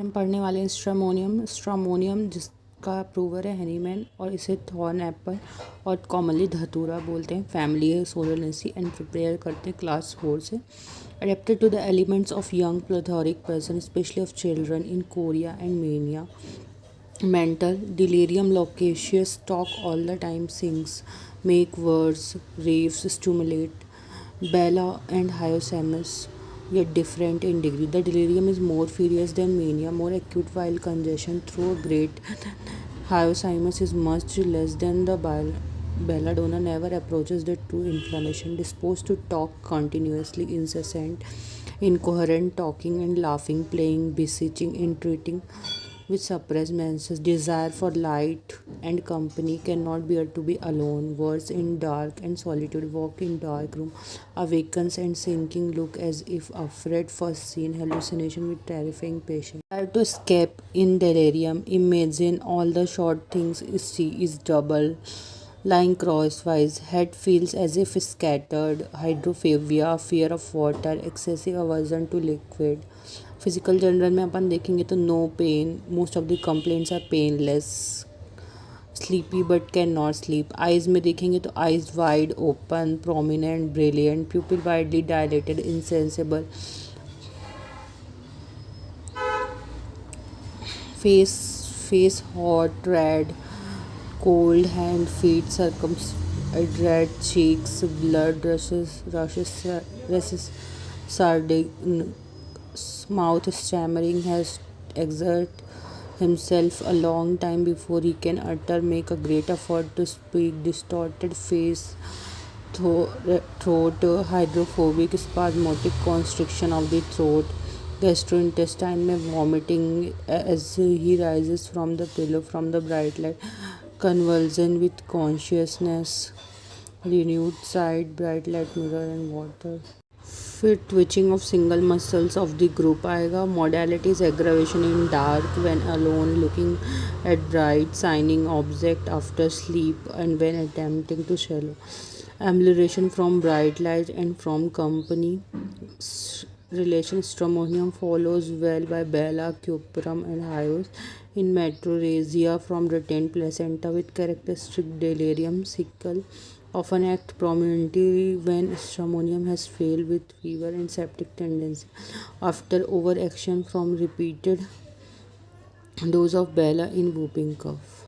हम पढ़ने वाले हैं स्ट्रामोनियम। स्ट्रामोनियम जिसका प्रूवर है हनीमैन और इसे थॉर्न एप्पल और कॉमनली धतूरा बोलते हैं। फैमिली है सोलेनेसी एंड प्रिपेयर करते हैं क्लास 4 से। Adapted to the elements of young plethoric person specially of children in chorea and mania mental delirium loquacious talk all the time sings make words raves stimulate bella and hyosamus yet different in degree. The delirium is more furious than mania, more acute while congestion through a great hyosamus is much less than the belladonna never approaches the true inflammation, disposed to talk continuously, incessant incoherent talking and laughing, playing, beseeching, entreating, which suppress man's desire for light and company, cannot bear to be alone, worse in dark and solitude, walk in dark room, awakens and sinking look as if afraid, first seen hallucination with terrifying patience. Try to escape in delirium, imagine all the short things see is double, lying crosswise, head feels as if scattered, hydrophobia, fear of water, excessive aversion to liquid. Physical general में अपन देखेंगे तो no pain, most of the complaints are painless, sleepy but can not sleep. Eyes में देखेंगे तो eyes wide open, prominent, brilliant, pupil widely dilated, insensible, face hot, red, cold hand, feet, red cheeks, blood rushes, sardine, mouth stammering, has exert himself a long time before he can utter, make a great effort to speak, distorted face, throat, hydrophobic, spasmodic constriction of the throat, gastrointestine में vomiting as he rises from the pillow from the bright light, convulsion with consciousness, renewed sight, bright light, mirror and water. फिर twitching of single muscles of the group आएगा. Modalities aggravation in dark when alone, looking at bright shining object after sleep and when attempting to swallow. Amelioration from bright light and from company. Relation stramonium follows well by bella, cuprum and hyos. In metrorrhagia from retained placenta with characteristic delirium, sickle often act prominently when stramonium has failed with fever and septic tendency. After overaction from repeated dose of bella in whooping cough.